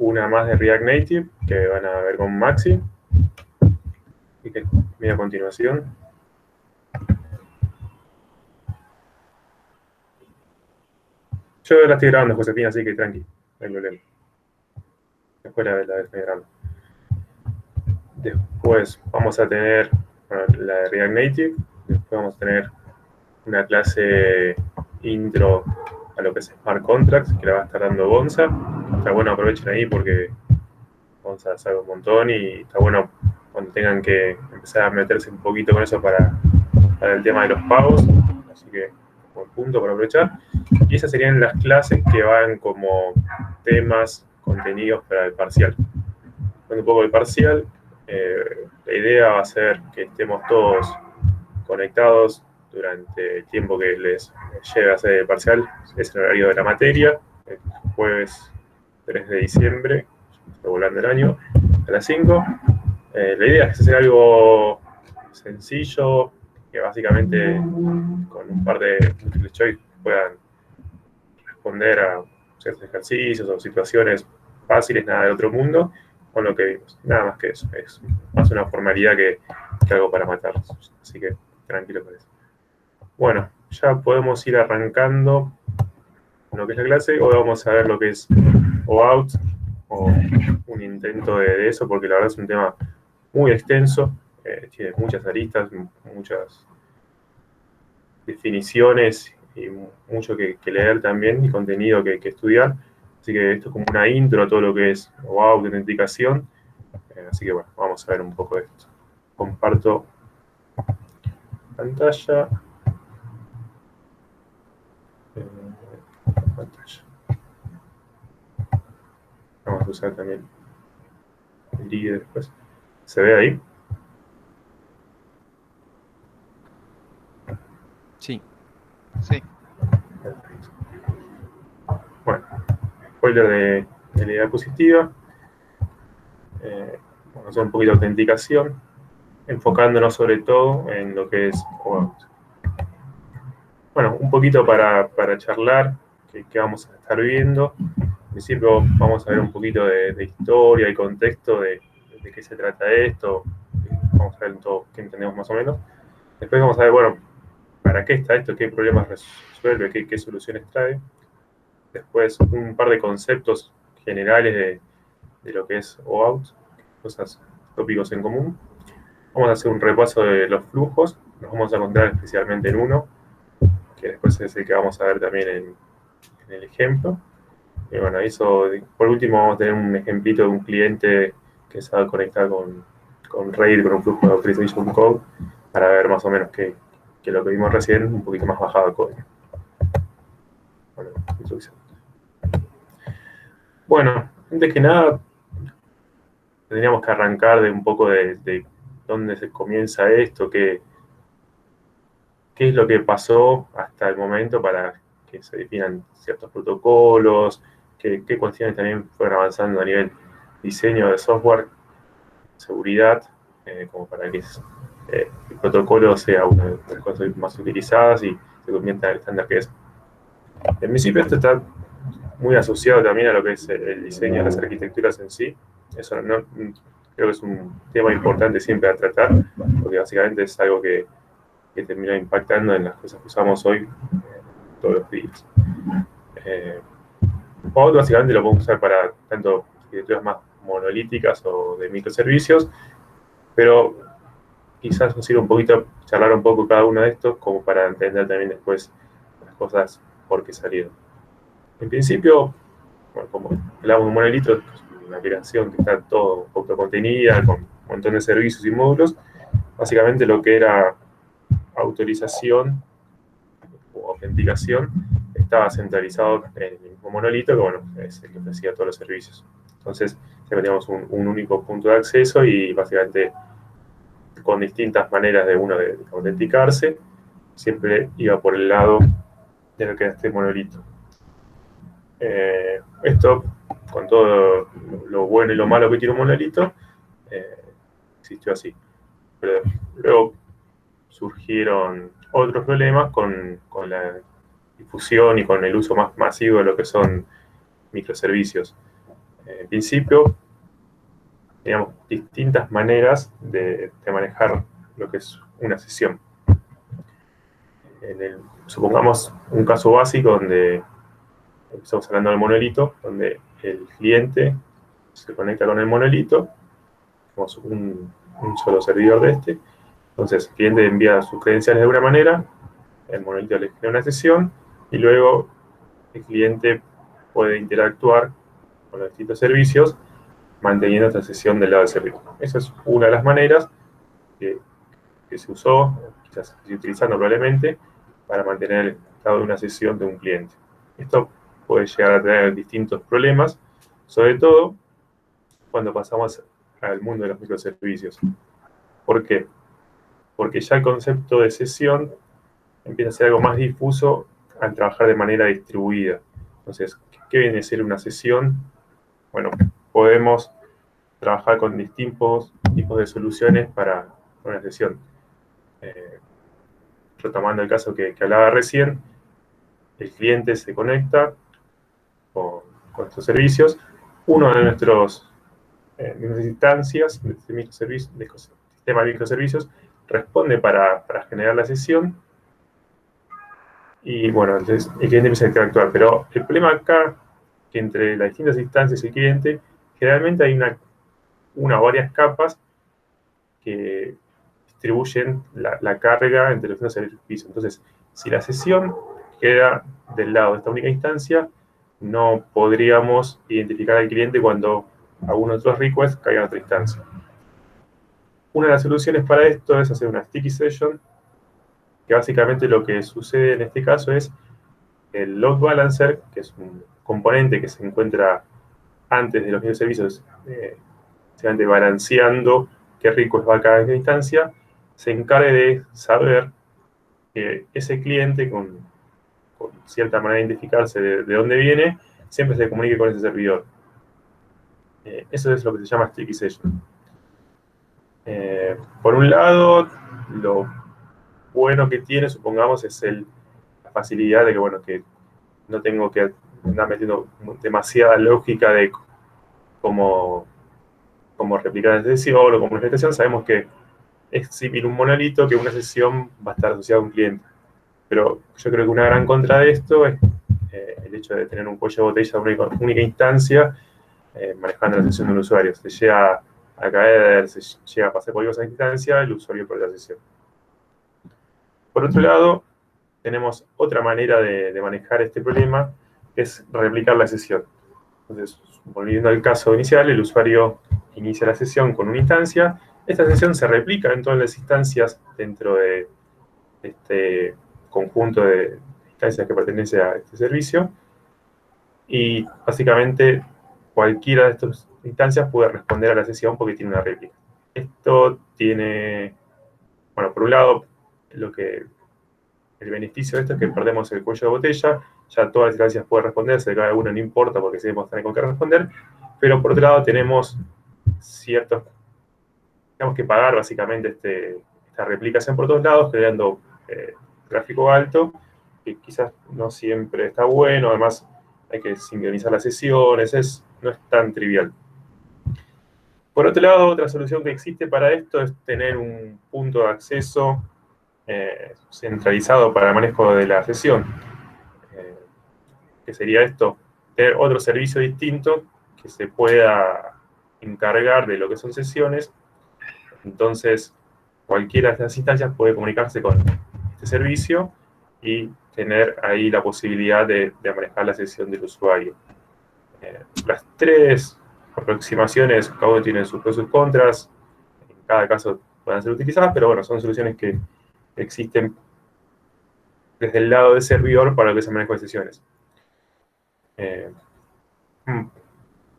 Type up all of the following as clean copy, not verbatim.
una más de React Native, que van a ver con Maxi, y que viene a continuación. Yo la estoy grabando, Josefina, así que tranqui, no hay problema. Después la estoy grabando. Después vamos a tener la de React Native, después vamos a tener una clase intro a lo que es Smart Contracts, que la va a estar dando Gonza. Está bueno, aprovechen ahí porque Gonza sabe un montón y está bueno cuando tengan que empezar a meterse un poquito con eso para el tema de los pagos. Así que, buen punto para aprovechar. Y esas serían las clases que van como temas, contenidos para el parcial. Un poco del parcial, la idea va a ser que estemos todos conectados durante el tiempo que les llegue a hacer el parcial. Es el horario de la materia, el jueves 3 de diciembre, volando el año, a las 5. La idea es hacer algo sencillo, que básicamente con un par de multiple choice puedan responder a ciertos ejercicios o situaciones fáciles, nada del otro mundo, con lo que vimos. Nada más que eso. Es más una formalidad que algo para matarlos. Así que tranquilo con eso. Bueno, ya podemos ir arrancando con lo que es la clase. Hoy vamos a ver lo que es OAuth, o un intento de eso, porque la verdad es un tema muy extenso. Tiene muchas aristas, muchas definiciones y mucho que leer también y contenido que estudiar. Así que esto es como una intro a todo lo que es OAuth de autenticación. Así que bueno, vamos a ver un poco de esto. Comparto pantalla. Pantalla. Vamos a usar también el líder después. ¿Se ve ahí? Sí. Sí. Perfecto. Bueno, spoiler de la idea diapositiva. Vamos a hacer un poquito de autenticación, enfocándonos sobre todo en lo que es OAuth. Bueno, un poquito para charlar, que vamos a estar viendo. En principio vamos a ver un poquito de historia y contexto de qué se trata esto. Vamos a ver todo qué entendemos más o menos. Después vamos a ver, bueno, para qué está esto, qué problemas resuelve, qué soluciones trae. Después un par de conceptos generales de lo que es OAuth, cosas, tópicos en común. Vamos a hacer un repaso de los flujos. Nos vamos a encontrar especialmente en uno, que después es el que vamos a ver también en el ejemplo. Y bueno, eso, por último vamos a tener un ejemplito de un cliente que se va a conectar con RAID, con un flujo de authorization code, para ver más o menos que lo que vimos recién, un poquito más bajado de código. Bueno, introducción. Bueno, antes que nada, tendríamos que arrancar de un poco de dónde se comienza esto, qué es lo que pasó hasta el momento para que se definan ciertos protocolos, qué cuestiones también fueron avanzando a nivel diseño de software, seguridad, como para que el protocolo sea una de las cosas más utilizadas y se convierta en el estándar que es. En principio esto está muy asociado también a lo que es el diseño de las arquitecturas en sí. Eso no, creo que es un tema importante siempre a tratar, porque básicamente es algo que termina impactando en las cosas que usamos hoy todos los días. OAuth básicamente lo podemos usar para tanto arquitecturas más monolíticas o de microservicios, pero quizás nos sirva un poquito charlar un poco cada uno de estos como para entender también después las cosas por qué salieron. En principio, bueno, como hablamos de un monolito, es una aplicación que está todo autocontenida, con un montón de servicios y módulos. Básicamente lo que era autorización o autenticación estaba centralizado en el mismo monolito, que bueno, es el que ofrecía todos los servicios. Entonces, siempre teníamos un único punto de acceso y básicamente con distintas maneras de uno de autenticarse, siempre iba por el lado de lo que era este monolito. Esto, con todo lo bueno y lo malo que tiene un monolito, existió así. Pero luego surgieron otros problemas con la difusión y con el uso más masivo de lo que son microservicios. En principio, teníamos distintas maneras de manejar lo que es una sesión. Supongamos un caso básico donde estamos hablando del monolito, donde el cliente se conecta con el monolito, tenemos un solo servidor de este. Entonces el cliente envía sus credenciales de una manera, el monolito le genera una sesión y luego el cliente puede interactuar con los distintos servicios manteniendo esta sesión del lado del servidor. Esa es una de las maneras que se usó, quizás se sigue utilizando probablemente, para mantener el estado de una sesión de un cliente. Esto puede llegar a tener distintos problemas, sobre todo cuando pasamos al mundo de los microservicios. ¿Por qué? Porque ya el concepto de sesión empieza a ser algo más difuso al trabajar de manera distribuida. Entonces, ¿qué viene a ser una sesión? Bueno, podemos trabajar con distintos tipos de soluciones para una sesión. Retomando el caso que hablaba recién, el cliente se conecta con estos servicios. Uno de nuestras instancias de sistema de microservicios responde para generar la sesión y bueno, entonces el cliente empieza a interactuar. Pero el problema acá que entre las distintas instancias y el cliente generalmente hay una o varias capas que distribuyen la carga entre los distintos servicios. Entonces, si la sesión queda del lado de esta única instancia, no podríamos identificar al cliente cuando algunos otros requests caigan a otra instancia. Una de las soluciones para esto es hacer una sticky session, que básicamente lo que sucede en este caso es el load balancer, que es un componente que se encuentra antes de los microservicios, básicamente balanceando qué request va a cada instancia, se encargue de saber que ese cliente, con cierta manera de identificarse de dónde viene, siempre se comunique con ese servidor. Eso es lo que se llama sticky session. Por un lado, lo bueno que tiene, supongamos, es la facilidad de que, bueno, que no tengo que andar metiendo demasiada lógica de cómo replicar la sesión o como una sesión. Sabemos que es similar un monolito que una sesión va a estar asociada a un cliente. Pero yo creo que una gran contra de esto es el hecho de tener un cuello de botella de una única instancia manejando la sesión de un usuario. Se llega a caer, se llega a pasar por esa instancia, el usuario pierde la sesión. Por otro lado, tenemos otra manera de manejar este problema, que es replicar la sesión. Entonces, volviendo al caso inicial, el usuario inicia la sesión con una instancia. Esta sesión se replica en todas las instancias dentro de este conjunto de instancias que pertenece a este servicio. Y básicamente cualquiera de estas instancias puede responder a la sesión porque tiene una réplica. Esto tiene, bueno, por un lado, el beneficio de esto es que perdemos el cuello de botella, ya todas las instancias pueden responderse, de cada una no importa porque sabemos tener con qué responder, pero por otro lado tenemos tenemos que pagar básicamente esta replicación por todos lados, creando tráfico alto, que quizás no siempre está bueno, además hay que sincronizar las sesiones, no es tan trivial. Por otro lado, otra solución que existe para esto es tener un punto de acceso centralizado para el manejo de la sesión. ¿Qué sería esto? Tener otro servicio distinto que se pueda encargar de lo que son sesiones. Entonces, cualquiera de las instancias puede comunicarse con este servicio y tener ahí la posibilidad de manejar la sesión del usuario. Las tres aproximaciones, cada uno tiene sus pros y sus contras, en cada caso pueden ser utilizadas, pero bueno, son soluciones que existen desde el lado del servidor para lo que se maneja de sesiones.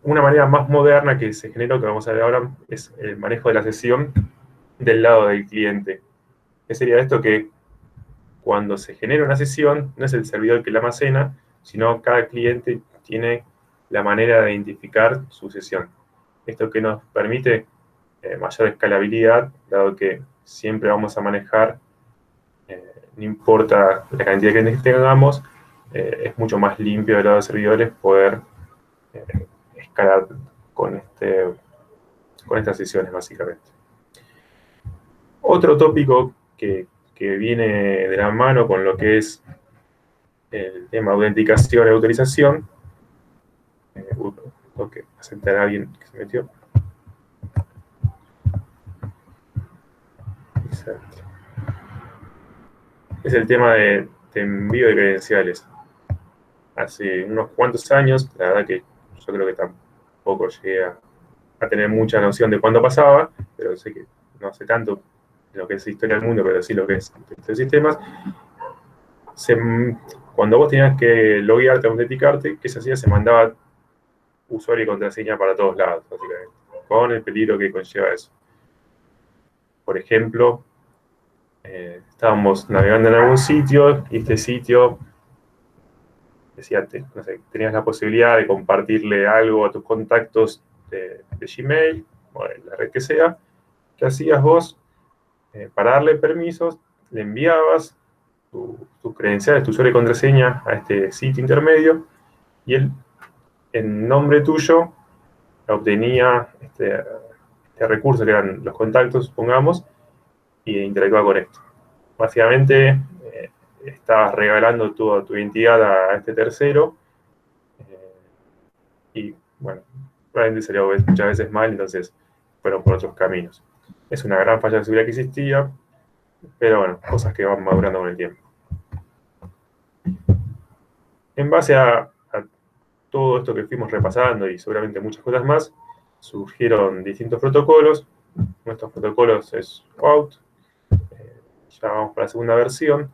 Una manera más moderna que se generó, que vamos a ver ahora, es el manejo de la sesión del lado del cliente. ¿Qué sería esto? Que cuando se genera una sesión, no es el servidor que la almacena, sino cada cliente tiene la manera de identificar su sesión. Esto que nos permite mayor escalabilidad, dado que siempre vamos a manejar, no importa la cantidad que tengamos, es mucho más limpio del lado de servidores poder escalar con estas sesiones, básicamente. Otro tópico que viene de la mano con lo que es el tema de autenticación y autorización. Tengo que aceptar a alguien que se metió. Exacto. Es el tema de envío de credenciales. Hace unos cuantos años, la verdad que yo creo que tampoco llegué a tener mucha noción de cuándo pasaba, pero sé que no sé tanto de lo que es historia del mundo, pero sí lo que es estos sistemas. Cuando vos tenías que loguearte, autenticarte, ¿qué se hacía? Se mandaba usuario y contraseña para todos lados, básicamente, con el peligro que conlleva eso. Por ejemplo, estábamos navegando en algún sitio y este sitio decía, no sé, tenías la posibilidad de compartirle algo a tus contactos de Gmail o de la red que sea. ¿Qué hacías vos? Para darle permisos, le enviabas tus credenciales, tu usuario y contraseña a este sitio intermedio y él, en nombre tuyo, obtenía este recurso que eran los contactos, supongamos, y interactuaba con esto. Básicamente, estabas regalando tu identidad a este tercero y, bueno, probablemente salió muchas veces mal, entonces fueron por otros caminos. Es una gran falla de seguridad que existía, pero bueno, cosas que van madurando con el tiempo. En base a todo esto que fuimos repasando y seguramente muchas cosas más, surgieron distintos protocolos. Nuestros protocolos es OAuth, ya vamos para la segunda versión,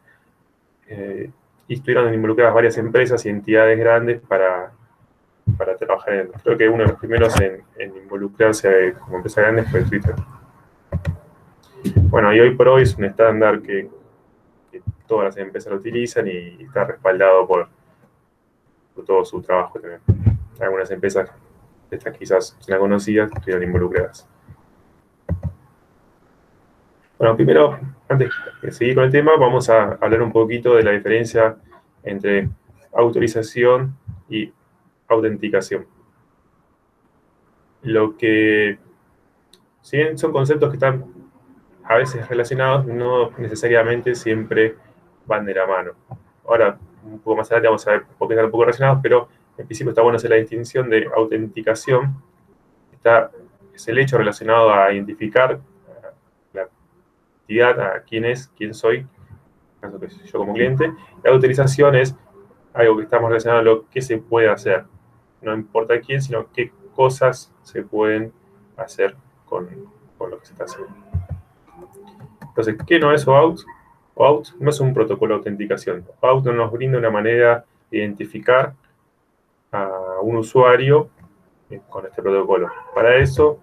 y estuvieron involucradas varias empresas y entidades grandes para trabajar en él. Creo que uno de los primeros en involucrarse como empresa grande fue Twitter. Bueno, y hoy por hoy es un estándar que todas las empresas lo utilizan y está respaldado por todo su trabajo también. Algunas empresas, estas quizás no conocidas, estuvieron involucradas. Bueno, primero, antes de seguir con el tema, vamos a hablar un poquito de la diferencia entre autorización y autenticación. Lo que, si bien son conceptos que están a veces relacionados, no necesariamente siempre van de la mano. Ahora, un poco más adelante vamos a ver por qué están un poco relacionados, pero en principio está bueno hacer la distinción de autenticación. Es el hecho relacionado a identificar la entidad, a quién soy, en caso que yo como cliente. La autorización es algo que estamos relacionado a lo que se puede hacer. No importa quién, sino qué cosas se pueden hacer con lo que se está haciendo. Entonces, ¿qué no es OAuth? OAuth no es un protocolo de autenticación. OAuth no nos brinda una manera de identificar a un usuario con este protocolo. Para eso,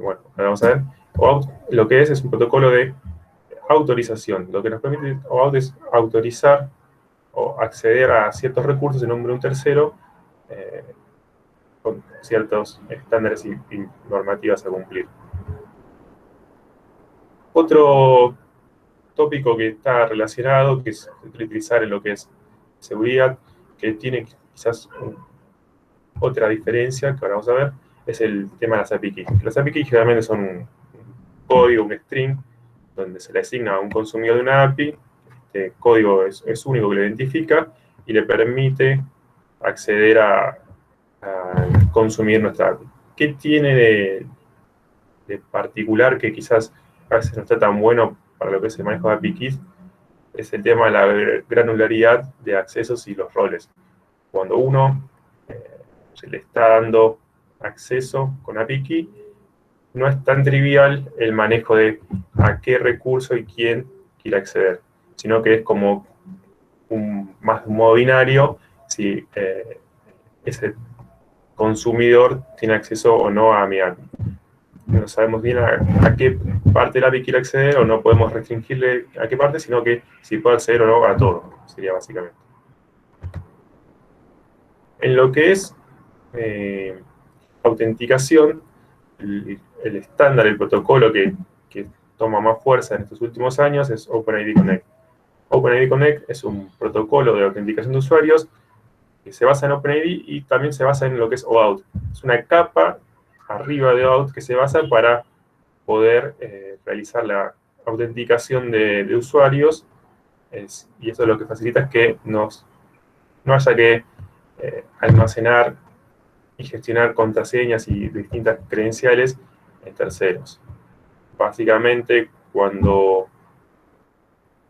bueno, vamos a ver. OAuth lo que es un protocolo de autorización. Lo que nos permite OAuth es autorizar o acceder a ciertos recursos en nombre de un tercero con ciertos estándares y normativas a cumplir. Otro tópico que está relacionado, que es utilizar en lo que es seguridad, que tiene quizás otra diferencia que ahora vamos a ver, es el tema de las API keys. Las API keys generalmente son un código, un string, donde se le asigna a un consumidor de una API. Este código es único que lo identifica y le permite acceder a consumir nuestra API. ¿Qué tiene de particular que quizás a veces no está tan bueno para lo que es el manejo de API keys? Es el tema de la granularidad de accesos y los roles. Cuando uno se le está dando acceso con API key, no es tan trivial el manejo de a qué recurso y quién quiere acceder, sino que es como más un modo binario si ese consumidor tiene acceso o no a mi API. No sabemos bien a qué parte del API quiere acceder o no podemos restringirle a qué parte, sino que si puede acceder o no a todo, sería básicamente. En lo que es autenticación, el estándar, el protocolo que toma más fuerza en estos últimos años es OpenID Connect. OpenID Connect es un protocolo de autenticación de usuarios que se basa en OpenID y también se basa en lo que es OAuth. Es una capa arriba de OAuth que se basa para poder realizar la autenticación de usuarios, y eso lo que facilita es que no haya que almacenar y gestionar contraseñas y distintas credenciales en terceros. Básicamente, cuando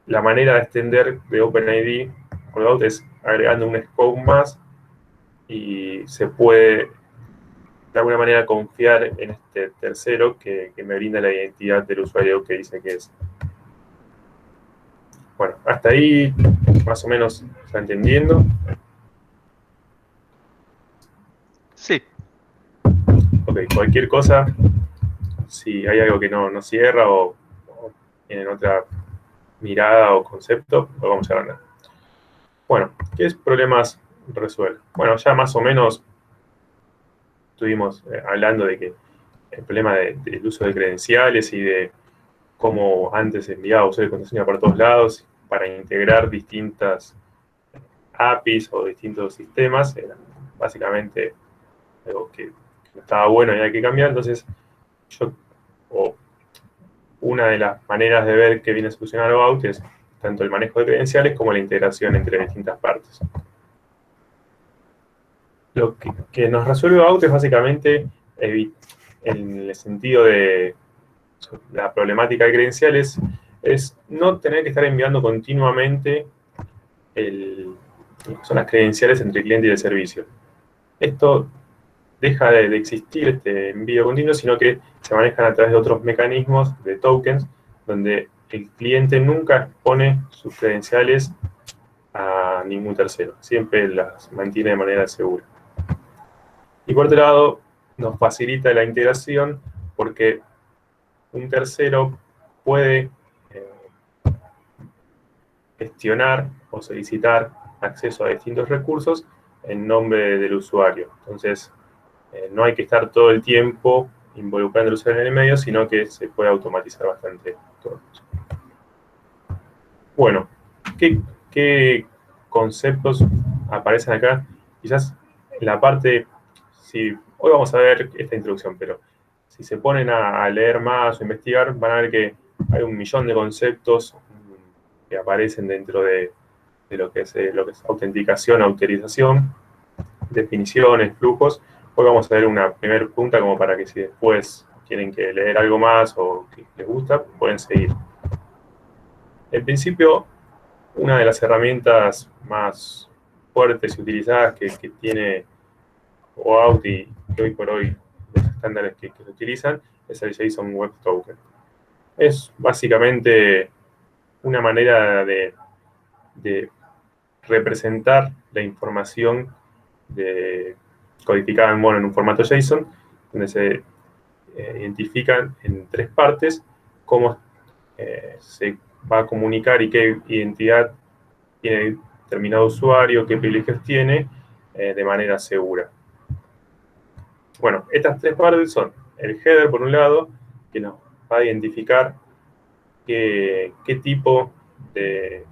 la manera de extender de OpenID con OAuth es agregando un scope más, y se puede de alguna manera confiar en este tercero que me brinda la identidad del usuario que dice que es. Bueno, hasta ahí más o menos está entendiendo. Sí. Ok, cualquier cosa, si hay algo que no cierra o tienen otra mirada o concepto, lo vamos a hablar. Bueno, ¿qué es problemas resueltos? Bueno, ya más o menos estuvimos hablando de que el problema del uso de credenciales y de cómo antes enviaba usuario y contraseña por todos lados para integrar distintas APIs o distintos sistemas, era básicamente algo que no estaba bueno y había que cambiar. Entonces, una de las maneras de ver que viene a solucionar OAuth es tanto el manejo de credenciales como la integración entre distintas partes. Lo que nos resuelve OAuth es básicamente, en el sentido de la problemática de credenciales, es no tener que estar enviando continuamente son las credenciales entre el cliente y el servicio. Esto deja de existir, este envío continuo, sino que se manejan a través de otros mecanismos de tokens, donde el cliente nunca expone sus credenciales a ningún tercero, siempre las mantiene de manera segura. Y por otro lado, nos facilita la integración porque un tercero puede gestionar o solicitar acceso a distintos recursos en nombre del usuario. Entonces, no hay que estar todo el tiempo involucrando al usuario en el medio, sino que se puede automatizar bastante todo. Bueno, ¿qué conceptos aparecen acá? Quizás en la parte, hoy vamos a ver esta introducción, pero si se ponen a leer más o investigar, van a ver que hay un millón de conceptos que aparecen dentro de lo que es autenticación, autorización, definiciones, flujos. Hoy vamos a ver una primera punta como para que si después quieren que leer algo más o que les gusta, pueden seguir. En principio, una de las herramientas más fuertes y utilizadas que tiene OAuth y que hoy por hoy los estándares que se utilizan es el JSON Web Token. Es básicamente una manera de representar la información codificada en un formato JSON, donde se identifican en tres partes cómo se va a comunicar y qué identidad tiene determinado usuario, qué privilegios tiene, de manera segura. Bueno, estas tres partes son el header, por un lado, que nos va a identificar qué tipo de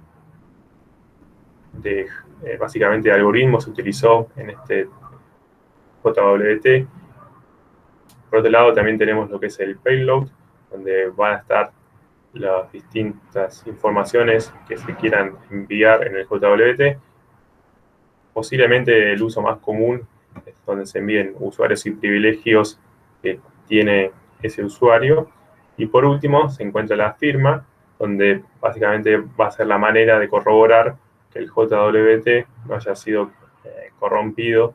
básicamente, algoritmo se utilizó en este JWT. Por otro lado, también tenemos lo que es el payload, donde van a estar las distintas informaciones que se quieran enviar en el JWT. Posiblemente el uso más común es donde se envíen usuarios y privilegios que tiene ese usuario. Y por último, se encuentra la firma, donde básicamente va a ser la manera de corroborar que el JWT no haya sido corrompido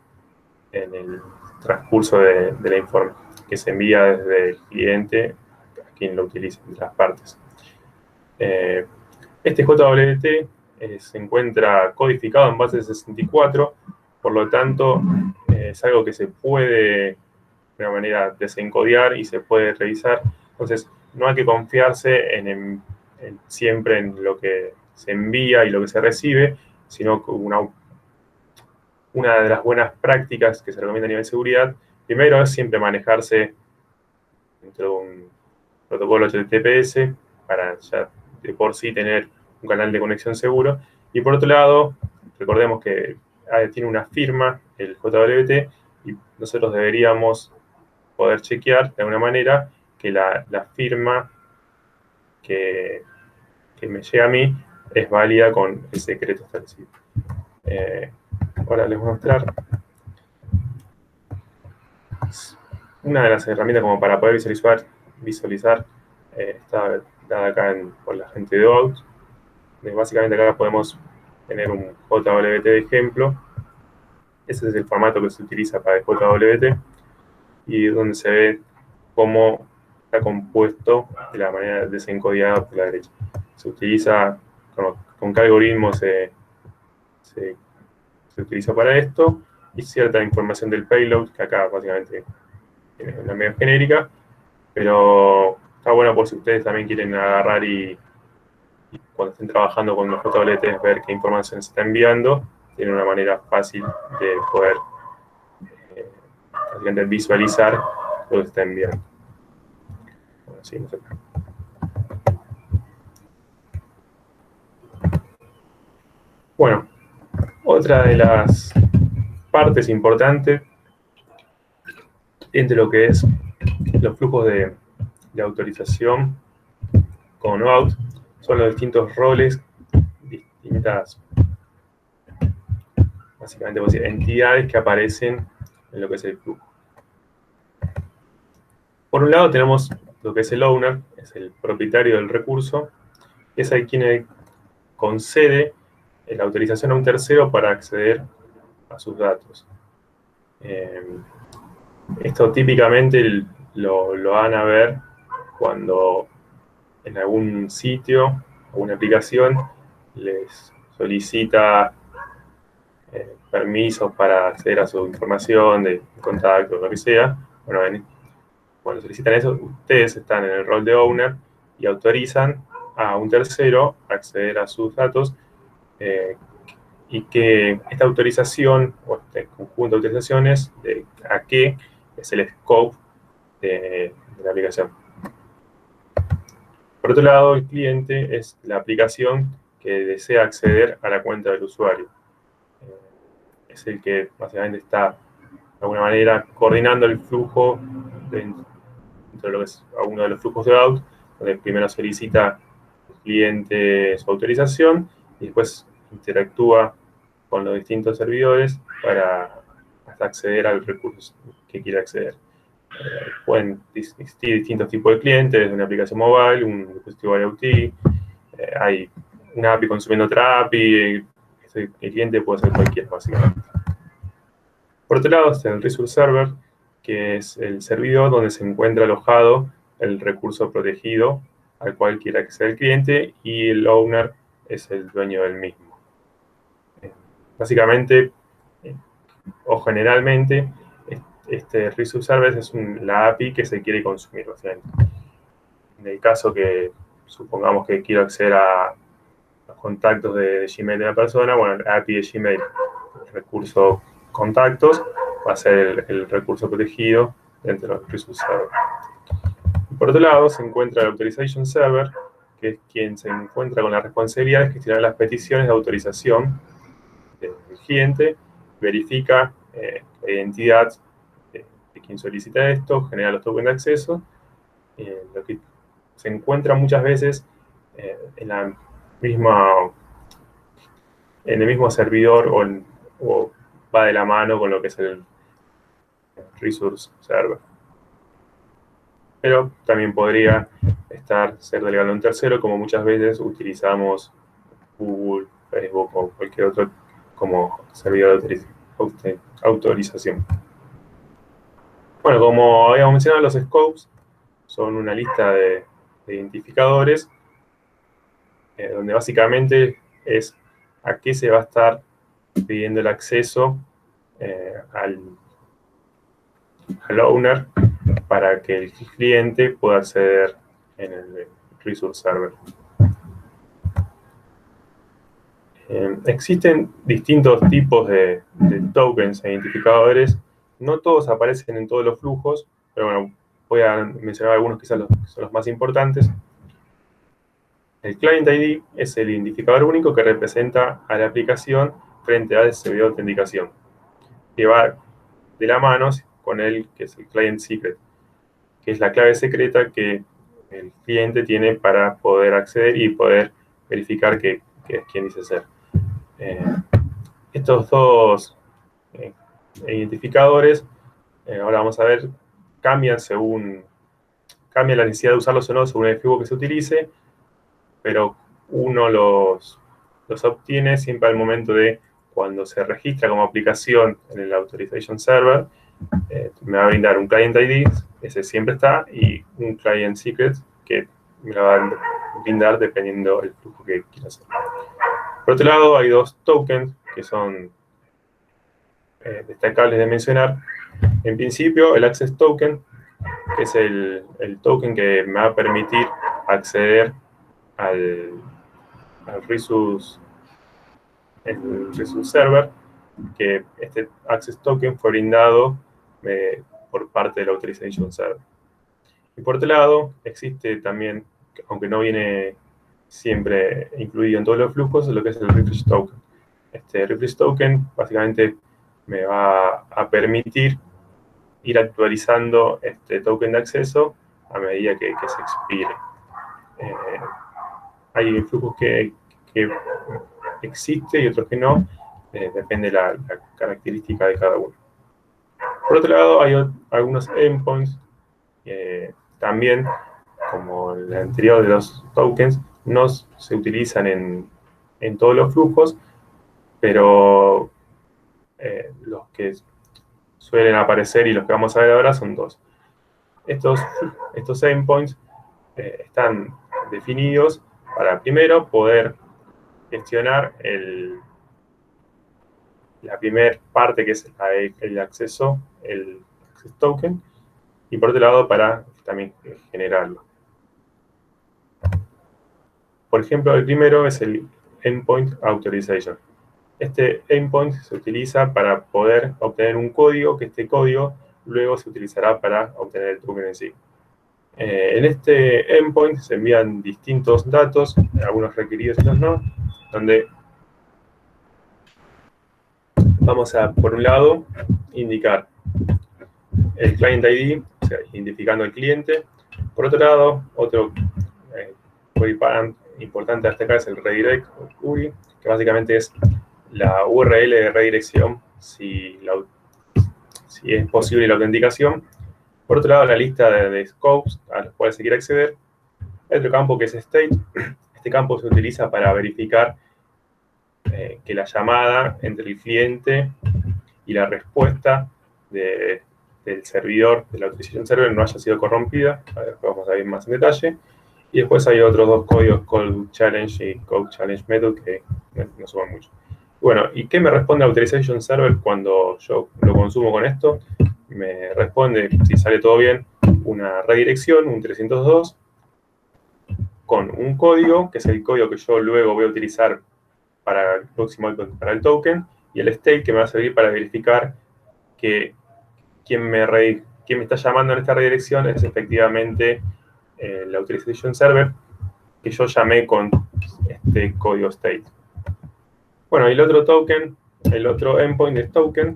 en el transcurso de la información que se envía desde el cliente a quien lo utiliza, de las partes. Este JWT se encuentra codificado en base 64, por lo tanto es algo que se puede de una manera desencodiar y se puede revisar. Entonces no hay que confiarse siempre en lo que se envía y lo que se recibe, sino que una de las buenas prácticas que se recomienda a nivel de seguridad, primero es siempre manejarse dentro de un protocolo HTTPS para ya de por sí tener un canal de conexión seguro. Y por otro lado, recordemos que tiene una firma, el JWT, y nosotros deberíamos poder chequear de alguna manera que la firma que me llega a mí es válida con el secreto establecido. Ahora les voy a mostrar una de las herramientas como para poder visualizar está dada acá por la gente de OAuth. Básicamente acá podemos tener un JWT de ejemplo. Ese es el formato que se utiliza para el JWT y donde se ve cómo está compuesto de la manera desencodiada por la derecha. Se utiliza con qué algoritmo se utiliza para esto y cierta información del payload, que acá básicamente tiene una medio genérica, pero está bueno por si ustedes también quieren agarrar y cuando estén trabajando con los JWTs ver qué información se está enviando, tiene una manera fácil de poder visualizar lo que se está enviando. Bueno, sí, no sé. Bueno, otra de las partes importantes entre lo que es los flujos de autorización con OAuth son los distintos roles, distintas, básicamente, entidades que aparecen en lo que es el flujo. Por un lado tenemos lo que es el owner, es el propietario del recurso, es el quien concede la autorización a un tercero para acceder a sus datos. Esto típicamente lo van a ver cuando en algún sitio o una aplicación les solicita permisos para acceder a su información de contacto, lo que sea. Bueno, cuando solicitan eso, ustedes están en el rol de owner y autorizan a un tercero a acceder a sus datos y que esta autorización o este conjunto de autorizaciones a qué es el scope de la aplicación. Por otro lado, el cliente es la aplicación que desea acceder a la cuenta del usuario. Es el que básicamente está de alguna manera coordinando el flujo dentro de lo que es uno de los flujos de OAuth, donde primero solicita al cliente su autorización y después interactúa con los distintos servidores para hasta acceder al recurso que quiera acceder. Pueden existir distintos tipos de clientes, una aplicación mobile, un dispositivo IoT, hay una API consumiendo otra API, el cliente puede ser cualquiera, básicamente. Por otro lado está el Resource Server, que es el servidor donde se encuentra alojado el recurso protegido al cual quiera acceder el cliente y el owner es el dueño del mismo. Básicamente, o generalmente, este Resource Server es la API que se quiere consumir, básicamente. En el caso que supongamos que quiero acceder a los contactos de Gmail de la persona, bueno, la API de Gmail, el recurso contactos, va a ser el recurso protegido dentro del Resource Server. Y por otro lado, se encuentra el Authorization Server, que es quien se encuentra con la responsabilidad de gestionar las peticiones de autorización del cliente, verifica la identidad de quien solicita esto, genera los tokens de acceso, lo que se encuentra muchas veces en el mismo servidor o va de la mano con lo que es el Resource Server. Pero también podría ser delegado a un tercero, como muchas veces utilizamos Google, Facebook o cualquier otro como servidor de autorización. Bueno, como habíamos mencionado, los scopes son una lista de identificadores donde básicamente es a qué se va a estar pidiendo el acceso al owner para que el cliente pueda acceder en el Resource Server. Existen distintos tipos de tokens e identificadores. No todos aparecen en todos los flujos, pero bueno, voy a mencionar algunos quizás son los más importantes. El Client ID es el identificador único que representa a la aplicación frente a ese video de autenticación, que va de la mano con el que es el client secret, que es la clave secreta que el cliente tiene para poder acceder y poder verificar que es quien dice ser. Estos dos identificadores, ahora vamos a ver, cambia la necesidad de usarlos o no según el flujo que se utilice, pero uno los obtiene siempre al momento de cuando se registra como aplicación en el Authorization Server. Me va a brindar un Client ID, ese siempre está, y un Client Secret que me lo va a brindar dependiendo del flujo que quiera hacer. Por otro lado, hay dos tokens que son destacables de mencionar. En principio, el Access Token, que es el token que me va a permitir acceder al Resus Server, que este Access Token fue brindado por parte del Authorization Server. Y por otro lado, existe también, aunque no viene siempre incluido en todos los flujos, lo que es el Refresh Token. Este Refresh Token básicamente me va a permitir ir actualizando este token de acceso a medida que se expire. Hay flujos que existe y otros que no, depende de la característica de cada uno. Por otro lado, hay algunos endpoints también, como el anterior de los tokens, no se utilizan en todos los flujos, pero los que suelen aparecer y los que vamos a ver ahora son dos. Estos endpoints están definidos para, primero, poder gestionar la primera parte, que es el acceso, el access token, y por otro lado, para también generarlo. Por ejemplo, el primero es el Endpoint Authorization. Este endpoint se utiliza para poder obtener un código, que este código luego se utilizará para obtener el token en sí. En este endpoint se envían distintos datos, algunos requeridos y otros no, donde vamos a, por un lado, indicar el Client ID, o sea, identificando el cliente. Por otro lado, otro query parent importante a destacar es el redirect URI, que básicamente es la URL de redirección si es posible la autenticación. Por otro lado, la lista de scopes a los cuales se quiere acceder. Hay otro campo que es state. Este campo se utiliza para verificar que la llamada entre el cliente y la respuesta del servidor, de la Authorization Server, no haya sido corrompida. Vamos a ir más en detalle. Y después hay otros dos códigos, Call Challenge y Code Challenge Method, que no suman mucho. Bueno, ¿y qué me responde Authorization Server cuando yo lo consumo con esto? Me responde, si sale todo bien, una redirección, un 302, con un código, que es el código que yo luego voy a utilizar para el próximo para el token, y el state, que me va a servir para verificar que quien me está llamando en esta redirección es efectivamente el Authorization Server que yo llamé con este código state. Bueno, y el otro token, el otro endpoint es token,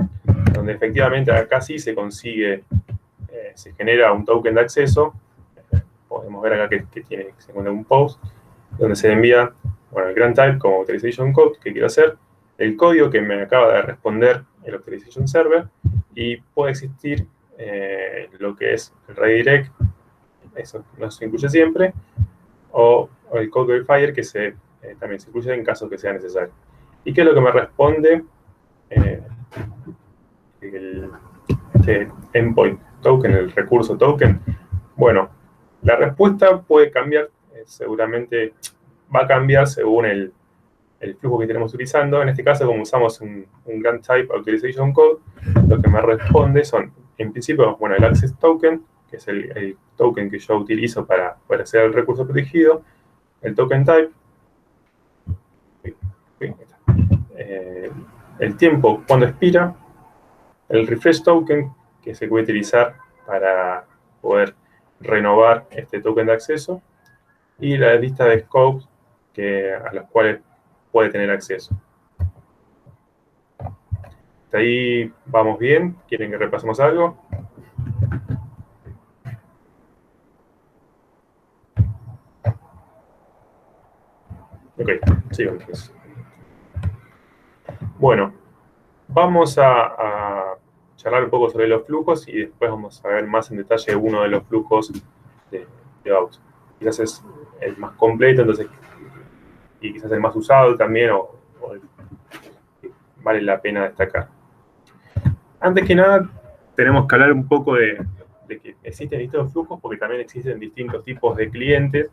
donde efectivamente acá sí se consigue, se genera un token de acceso. Podemos ver acá que se encuentra un post, donde se envía, bueno, el grant type como authorization code que quiero hacer, el código que me acaba de responder el authorization server, y puede existir lo que es el redirect, eso no se incluye siempre, o el code verifier, que también se incluye en caso que sea necesario. ¿Y qué es lo que me responde este endpoint token, el recurso token? Bueno, la respuesta puede cambiar, seguramente va a cambiar según el flujo que tenemos utilizando. En este caso, como usamos un grant type authorization code, lo que me responde son, en principio, bueno, el access token, que es el token que yo utilizo para hacer el recurso protegido, el token type, el tiempo cuando expira, el refresh token, que se puede utilizar para poder renovar este token de acceso, y la lista de scopes a los cuales puede tener acceso. ¿Hasta ahí vamos bien? ¿Quieren que repasemos algo? Ok, sigamos. Bueno, vamos a charlar un poco sobre los flujos y después vamos a ver más en detalle uno de los flujos de Gauss. Quizás es el más completo, entonces, y quizás el más usado también, o el que vale la pena destacar. Antes que nada, tenemos que hablar un poco de que existen distintos flujos, porque también existen distintos tipos de clientes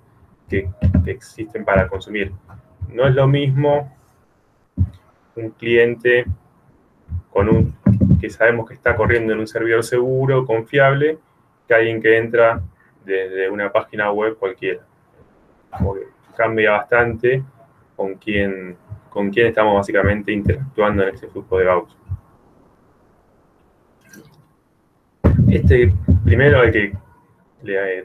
que existen para consumir. No es lo mismo un cliente que sabemos que está corriendo en un servidor seguro, confiable, que alguien que entra desde una página web cualquiera. Como que cambia bastante con quién estamos básicamente interactuando en este flujo de Gauss. Este primero al que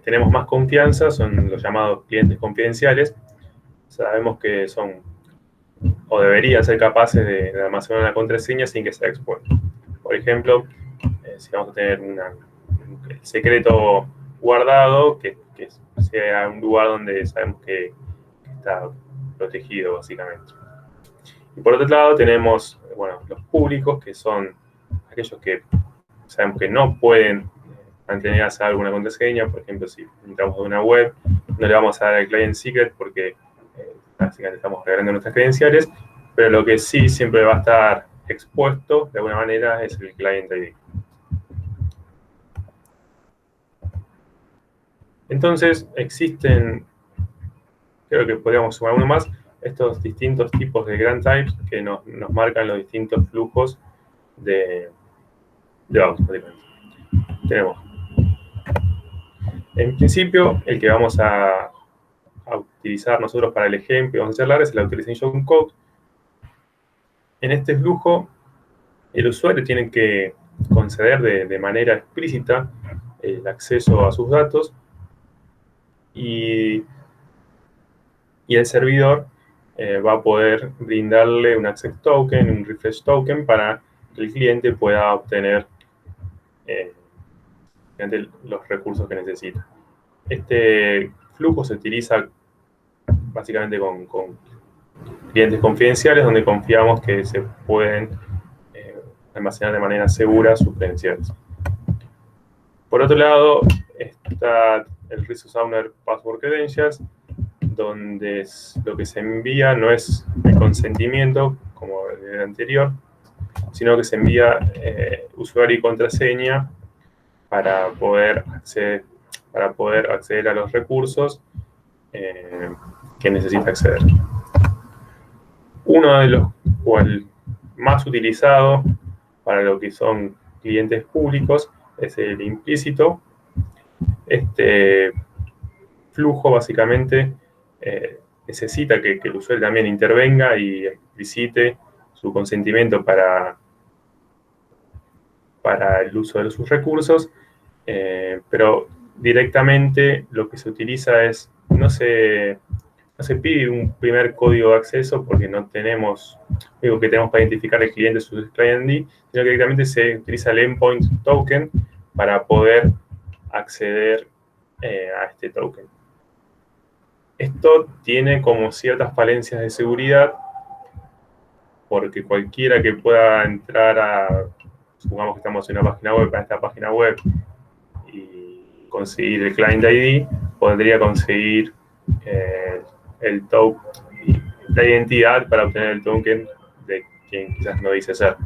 tenemos más confianza son los llamados clientes confidenciales. Sabemos que son o deberían ser capaces de almacenar una contraseña sin que sea expuesto. Por ejemplo, si vamos a tener un secreto guardado, que sea un lugar donde sabemos que está protegido, básicamente. Y por otro lado tenemos, bueno, los públicos, que son aquellos que sabemos que no pueden mantenerse alguna contraseña. Por ejemplo, si entramos a una web, no le vamos a dar el client secret porque básicamente estamos regalando nuestras credenciales, pero lo que sí siempre va a estar expuesto de alguna manera es el client ID. Entonces existen, creo que podríamos sumar uno más, estos distintos tipos de grant types que nos marcan los distintos flujos de Gauss. Tenemos, en principio, el que vamos a utilizar nosotros para el ejemplo que vamos a charlar es el Authorization Code. En este flujo, el usuario tiene que conceder de manera explícita el acceso a sus datos y el servidor va a poder brindarle un access token, un refresh token para que el cliente pueda obtener los recursos que necesita. Este flujo se utiliza básicamente con clientes confidenciales donde confiamos que se pueden almacenar de manera segura sus credenciales. Por otro lado, está el Resource Owner Password Credentials, donde lo que se envía no es el consentimiento, como en el anterior, sino que se envía usuario y contraseña para poder acceder a los recursos que necesita acceder. Uno de los cuales más utilizado para lo que son clientes públicos es el implícito. Este flujo básicamente necesita que el usuario también intervenga y explicite su consentimiento para el uso de sus recursos, pero directamente lo que se utiliza es, no se pide un primer código de acceso porque no tenemos, digo que tenemos para identificar el cliente su client ID, sino que directamente se utiliza el endpoint token para poder acceder a este token. Esto tiene como ciertas falencias de seguridad porque cualquiera que pueda entrar supongamos que estamos en una página web, a esta página web y conseguir el client ID, podría conseguir la identidad para obtener el token de quien quizás no dice ser.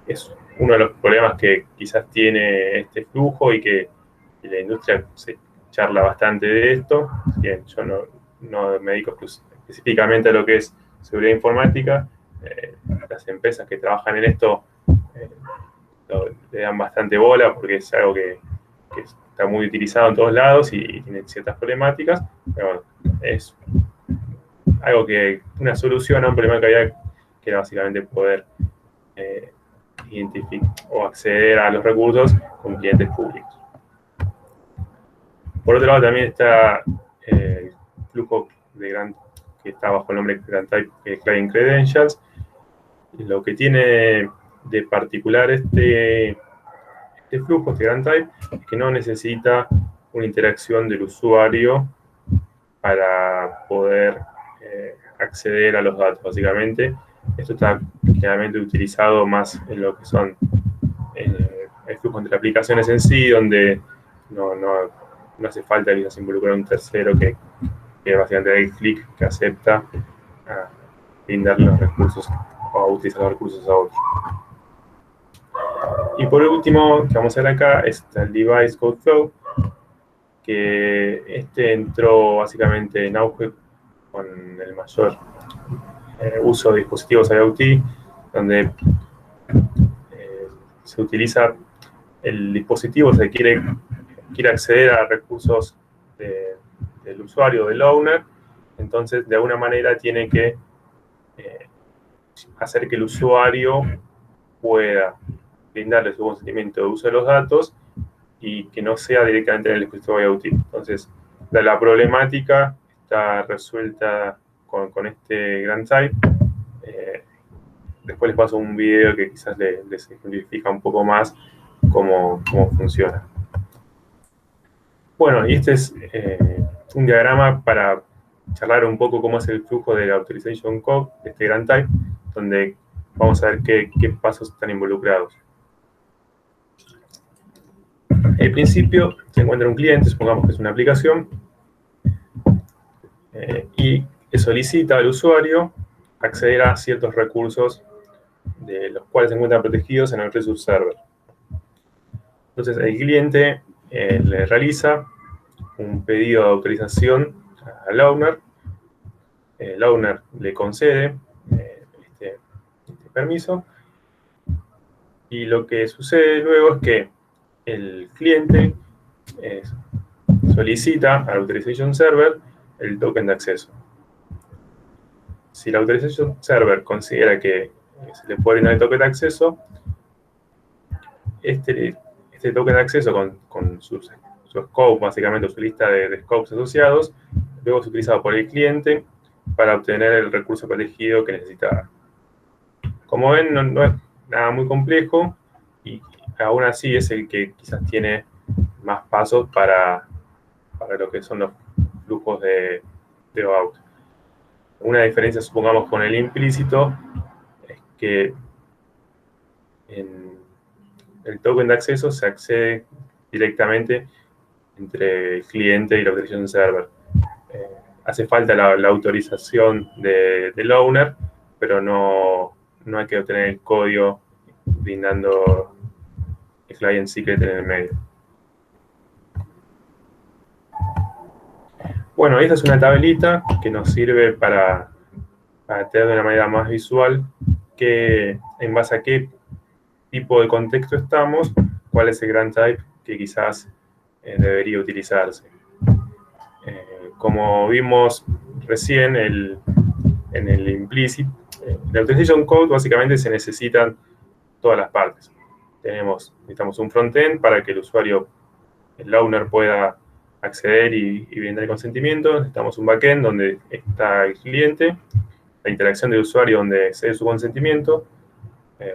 Es uno de los problemas que quizás tiene este flujo y que la industria se charla bastante de esto. Bien, yo no me dedico específicamente a lo que es seguridad informática. Las empresas que trabajan en esto le dan bastante bola porque es algo que está muy utilizado en todos lados y tiene ciertas problemáticas, pero bueno, es algo una solución a un problema que había, que era básicamente poder identificar o acceder a los recursos con clientes públicos. Por otro lado también está el flujo que está bajo el nombre Grant Type Client Credentials, Lo que tiene de particular este flujo, este GrantType, es que no necesita una interacción del usuario para poder acceder a los datos. Básicamente, esto está generalmente utilizado más en lo que son el flujo entre aplicaciones en sí, donde no hace falta que se involucre un tercero que básicamente da el clic que acepta a brindar los recursos o a utilizar los recursos a otros. Y por último, que vamos a ver acá, está el Device Code Flow, que entró básicamente en auge con el mayor uso de dispositivos IoT, donde se utiliza el dispositivo, se quiere acceder a recursos del usuario, del owner, entonces de alguna manera tiene que hacer que el usuario pueda brindarle su consentimiento de uso de los datos y que no sea directamente en el dispositivo IoT. Entonces, la problemática está resuelta con este GrantType. Después les paso un video que quizás les simplifica un poco más cómo funciona. Bueno, y este es un diagrama para charlar un poco cómo es el flujo de la Authorization Code de este GrantType, donde vamos a ver qué pasos están involucrados. Al principio se encuentra un cliente, supongamos que es una aplicación, y solicita al usuario acceder a ciertos recursos de los cuales se encuentran protegidos en el Resource Server. Entonces el cliente le realiza un pedido de autorización al owner, el owner le concede este permiso, y lo que sucede luego es que el cliente solicita al Authorization Server el token de acceso. Si la Authorization Server considera que se le puede brindar el token de acceso, este token de acceso con su scope, básicamente su lista de scopes asociados, luego es utilizado por el cliente para obtener el recurso protegido que necesita. Como ven, no es nada muy complejo, y aún así es el que quizás tiene más pasos para lo que son los flujos de OAuth. Una diferencia, supongamos, con el implícito es que en el token de acceso se accede directamente entre el cliente y la Authorization Server. Hace falta la autorización del owner, pero no hay que obtener el código brindando el client secret en el medio. Bueno, esta es una tablita que nos sirve para tener de una manera más visual en base a qué tipo de contexto estamos, cuál es el GrantType que quizás debería utilizarse. Como vimos recién en el implicit, la Authorization Code básicamente se necesitan todas las partes. Necesitamos un frontend para que el usuario, el owner, pueda acceder y brindar el consentimiento. Necesitamos un backend donde está el cliente, la interacción del usuario donde cede su consentimiento.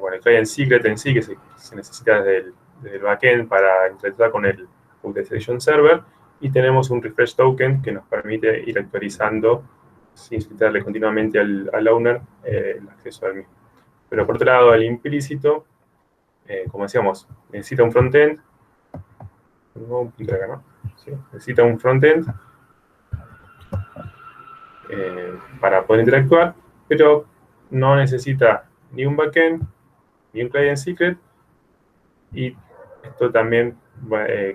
Bueno, el client secret en sí, que se necesita desde el backend para interactuar con el Authorization Server. Y tenemos un refresh token que nos permite ir actualizando sin solicitarle continuamente al owner el acceso al mismo. Pero por otro lado, el implícito, como decíamos, necesita un frontend. Sí, necesita un frontend para poder interactuar, pero no necesita ni un backend ni un client secret. Y esto también,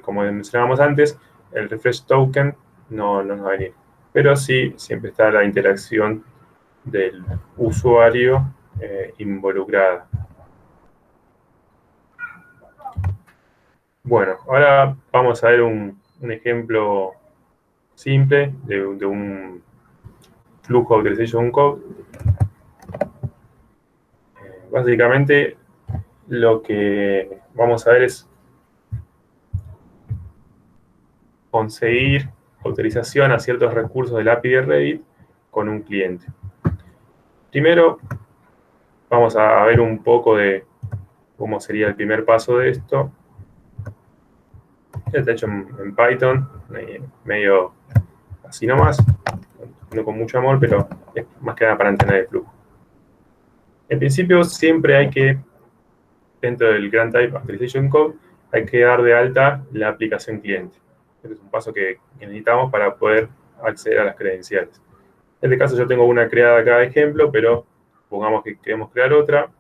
como mencionábamos antes, el refresh token no nos va a venir. Pero sí, siempre está la interacción del usuario involucrada. Bueno, ahora vamos a ver un ejemplo simple de un flujo de Authorization Code. Básicamente, lo que vamos a ver es conseguir autorización a ciertos recursos del API de Reddit con un cliente. Primero, vamos a ver un poco de cómo sería el primer paso de esto. Está hecho en Python, medio así nomás, no con mucho amor, pero es más que nada para entender el flujo. En principio, siempre hay que, dentro del Grant Type Authorization Code, hay que dar de alta la aplicación cliente. Este es un paso que necesitamos para poder acceder a las credenciales. En este caso yo tengo una creada acá de ejemplo, pero supongamos que queremos crear otra.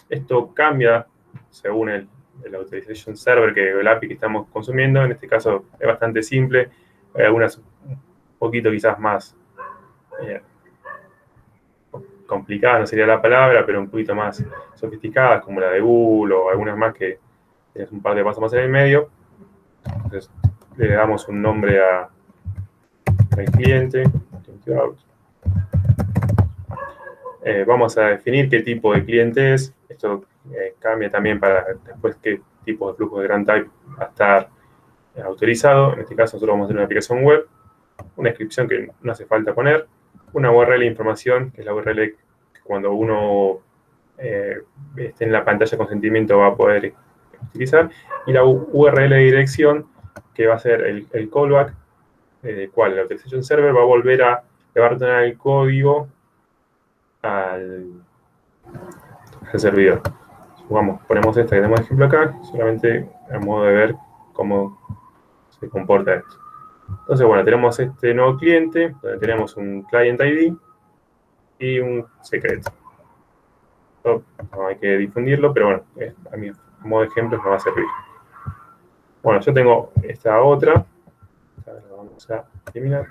Esto cambia según el Authorization Server, el API que estamos consumiendo. En este caso es bastante simple. Hay algunas un poquito quizás más complicadas, no sería la palabra, pero un poquito más sofisticadas, como la de Google o algunas más que tienes un par de pasos más en el medio. Entonces le damos un nombre al cliente. Vamos a definir qué tipo de cliente es. Esto cambia también para después qué tipo de flujo de Grant Type va a estar autorizado. En este caso nosotros vamos a hacer una aplicación web, una descripción que no hace falta poner, una URL de información, que es la URL que cuando uno esté en la pantalla de consentimiento va a poder utilizar, y la URL de dirección, que va a ser el callback, del cual el Authorization Server va a volver a, le va a retornar el código al servidor. Supongamos, ponemos esta que tenemos de ejemplo acá, solamente a modo de ver cómo se comporta esto. Entonces, bueno, tenemos este nuevo cliente, donde tenemos un client ID y un secreto. No hay que difundirlo, pero bueno, a modo de ejemplo nos va a servir. Bueno, yo tengo esta otra, la vamos a eliminar.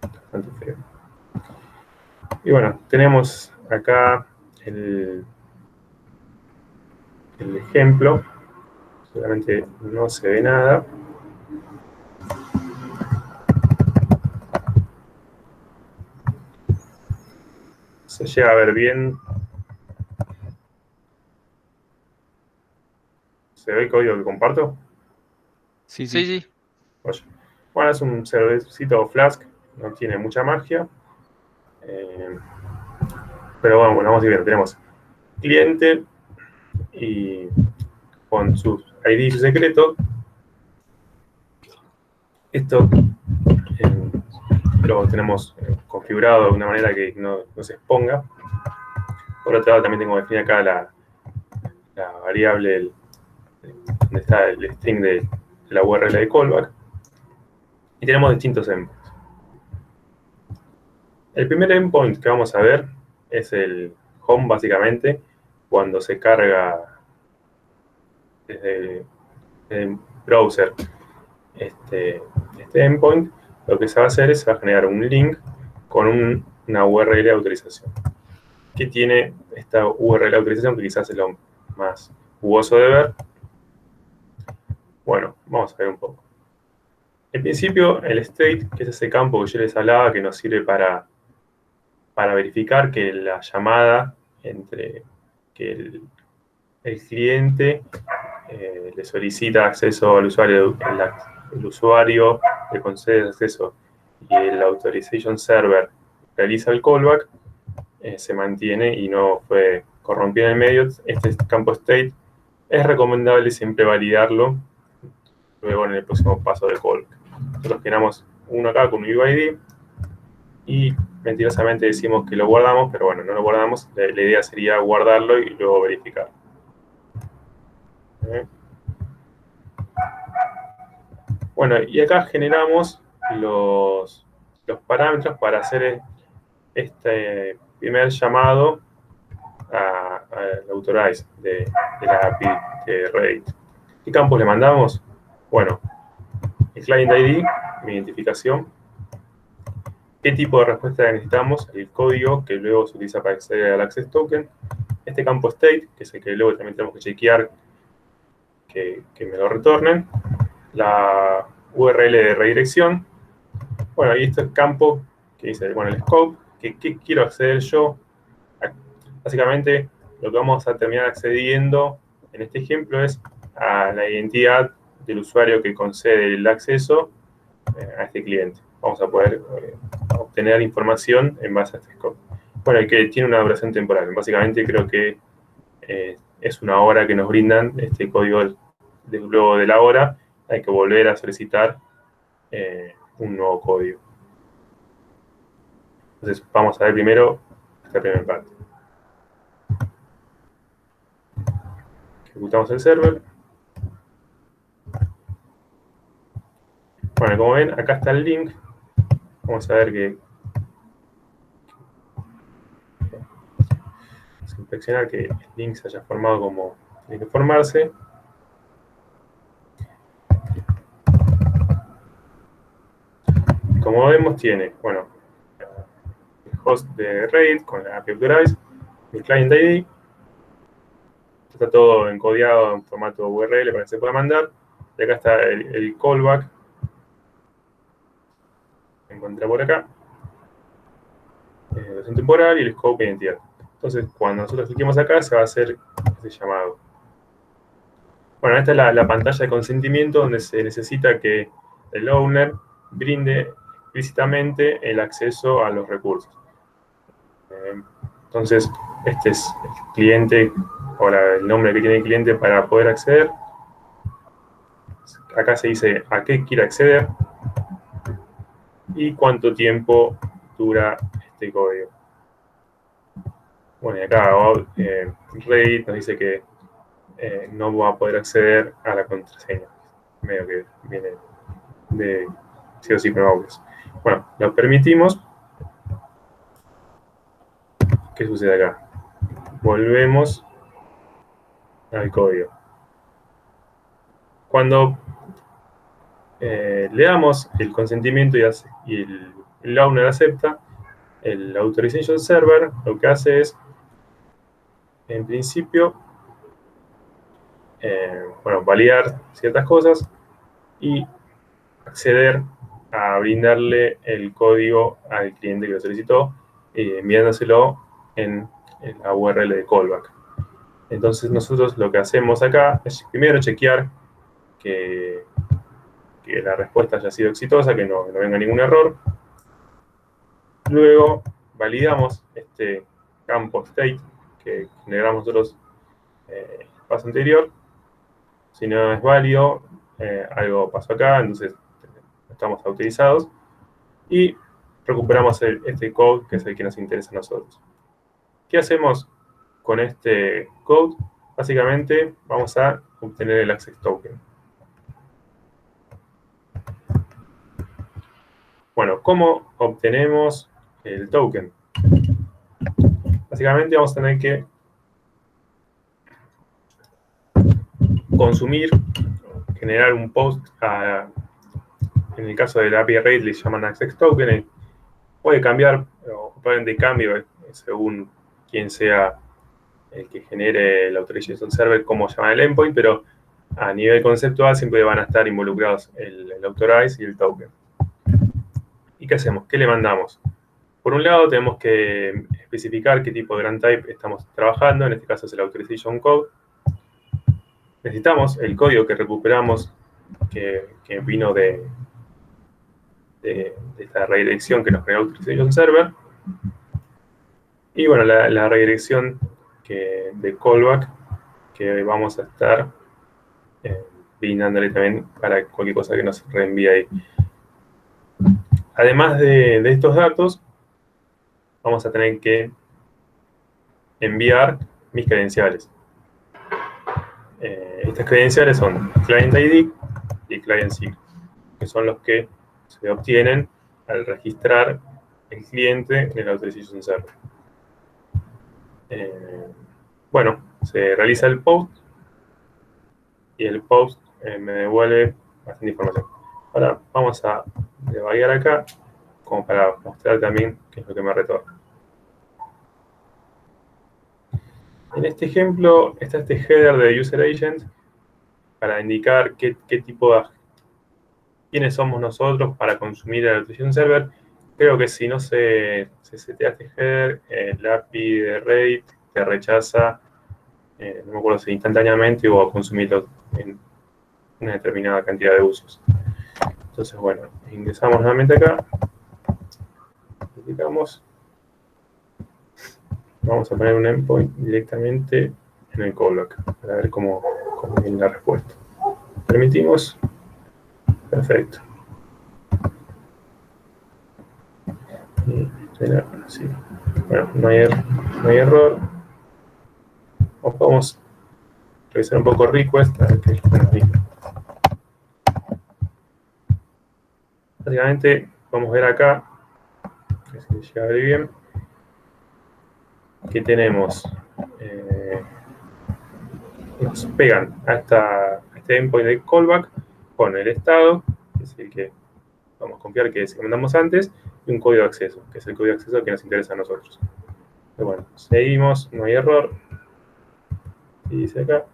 Bastante feo. Y bueno, tenemos acá el ejemplo. Seguramente no se ve nada. Se llega a ver bien. ¿Se ve el código que comparto? Sí, sí. Bueno, es un servercito Flask, no tiene mucha magia. Pero bueno, vamos a ir viendo. Tenemos cliente y con sus ID y su secreto. Esto lo tenemos configurado de una manera que no se exponga. Por otro lado, también tengo definida acá la variable donde está el string de la URL de callback. Y tenemos distintos endpoints. El primer endpoint que vamos a ver es el home, básicamente, cuando se carga desde el browser este endpoint. Lo que se va a hacer es se va a generar un link con una URL de autorización. ¿Qué tiene esta URL de autorización? Que quizás es lo más jugoso de ver. Bueno, vamos a ver un poco. En principio, el state, que es ese campo que yo les hablaba, que nos sirve para verificar que la llamada entre que el cliente le solicita acceso al usuario, el usuario le concede acceso y el authorization server realiza el callback, se mantiene y no fue corrompido en el medio. Este campo state es recomendable siempre validarlo luego en el próximo paso de callback. Nosotros generamos uno acá con un UID y mentirosamente decimos que lo guardamos, pero bueno, no lo guardamos. La idea sería guardarlo y luego verificar. Bueno, y acá generamos los parámetros para hacer este primer llamado al authorize de la API de Reddit. ¿Qué campos le mandamos? Bueno, el client ID, mi identificación. ¿Qué tipo de respuesta necesitamos? El código que luego se utiliza para acceder al access token. Este campo state, que es el que luego también tenemos que chequear que me lo retornen. La URL de redirección. Bueno, y este es el campo que dice, bueno, el scope, ¿qué quiero acceder yo? Básicamente, lo que vamos a terminar accediendo en este ejemplo es a la identidad del usuario que concede el acceso a este cliente. Vamos a poder obtener información en base a este scope. Bueno, y que tiene una duración temporal. Básicamente creo que es una hora que nos brindan este código luego de la hora. Hay que volver a solicitar un nuevo código. Entonces, vamos a ver primero esta primera parte. Ejecutamos el server. Bueno, como ven, acá está el link. Vamos a ver que inspeccionar que el link se haya formado como tiene que formarse. Como vemos, tiene, bueno, el host de RAID con la API Authorize, el client ID. Está todo encodiado en formato URL para que se pueda mandar. Y acá está el callback. Se encuentra por acá. Duración temporal y el scope identidad. Entonces, cuando nosotros cliquemos acá, se va a hacer ese llamado. Bueno, esta es la pantalla de consentimiento donde se necesita que el owner brinde explícitamente el acceso a los recursos. Entonces, este es el cliente, o el nombre que tiene el cliente para poder acceder. Acá se dice a qué quiere acceder y cuánto tiempo dura este código. Bueno, y acá Reddit nos dice que no va a poder acceder a la contraseña. Medio que viene de sí o sí probables. Bueno, lo permitimos. ¿Qué sucede acá? Volvemos al código. Cuando le damos el consentimiento y el owner acepta, el authorization server lo que hace es, en principio, bueno, validar ciertas cosas y acceder a brindarle el código al cliente que lo solicitó, enviándoselo en la URL de callback. Entonces nosotros lo que hacemos acá es primero chequear que la respuesta haya sido exitosa, que no venga ningún error. Luego validamos este campo state que generamos nosotros el paso anterior. Si no es válido, algo pasó acá, entonces estamos autorizados. Y recuperamos este code, que es el que nos interesa a nosotros. ¿Qué hacemos con este code? Básicamente vamos a obtener el access token. Bueno, ¿cómo obtenemos el token? Básicamente vamos a tener que consumir, generar un post en el caso del API RAID le llaman access token, puede cambiar, o pueden de cambio según quién sea el que genere el authorization server, cómo llama el endpoint, pero a nivel conceptual siempre van a estar involucrados el authorize y el token. ¿Y qué hacemos? ¿Qué le mandamos? Por un lado tenemos que especificar qué tipo de grant type estamos trabajando, en este caso es el authorization code. Necesitamos el código que recuperamos, que vino de esta redirección que nos crea Authorization Server. Y bueno, la redirección de callback que vamos a estar brindándole también para cualquier cosa que nos reenvíe ahí. Además de estos datos, vamos a tener que enviar mis credenciales. Estas credenciales son Client ID y Client Secret, que son los que se obtienen al registrar el cliente en el Authorization Server. Bueno, se realiza el post y el post me devuelve bastante información. Ahora vamos a debuguear acá como para mostrar también qué es lo que me retorna. En este ejemplo está este header de User Agent para indicar qué tipo de quiénes somos nosotros para consumir el Authorization Server. Creo que si no se setea este header, el API de RAID te rechaza, no me acuerdo si instantáneamente o consumirlo en una determinada cantidad de usos. Entonces, bueno, ingresamos nuevamente acá, clicamos. vamos a poner un endpoint directamente en el callback para ver cómo viene la respuesta. Permitimos. Perfecto. Y sí. Bueno, no hay error. O podemos revisar un poco request a ver qué nos dice. Básicamente, vamos a ver acá, que se llega a ver bien, que tenemos, nos pegan a este endpoint de callback con el estado, que es el que vamos a confiar que es el que mandamos antes, y un código de acceso, que es el código de acceso que nos interesa a nosotros. Pero bueno, seguimos, no hay error. Y dice acá.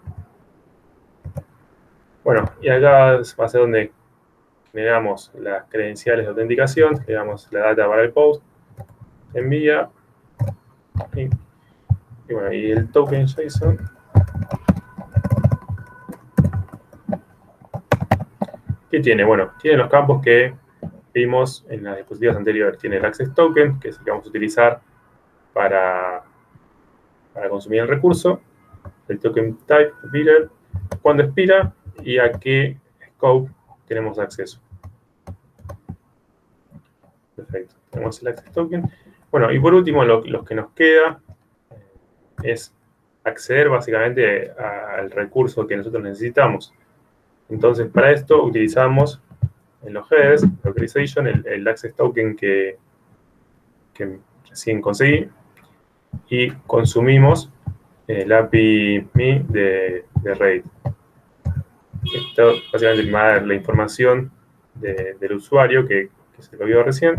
Bueno, y acá va a ser donde generamos las credenciales de autenticación, generamos la data para el post, envía, y bueno, y el token JSON. ¿Qué tiene? Bueno, tiene los campos que vimos en las diapositivas anteriores. Tiene el access token, que es el que vamos a utilizar para consumir el recurso, el token type, bidder, cuándo expira y a qué scope tenemos acceso. Perfecto, tenemos el access token. Bueno, y por último, lo que nos queda es acceder básicamente al recurso que nosotros necesitamos. Entonces, para esto utilizamos en los headers, localization, el access token que recién conseguí, y consumimos el API ME de RAID. Esto básicamente me va a dar la información del usuario que se lo vio recién.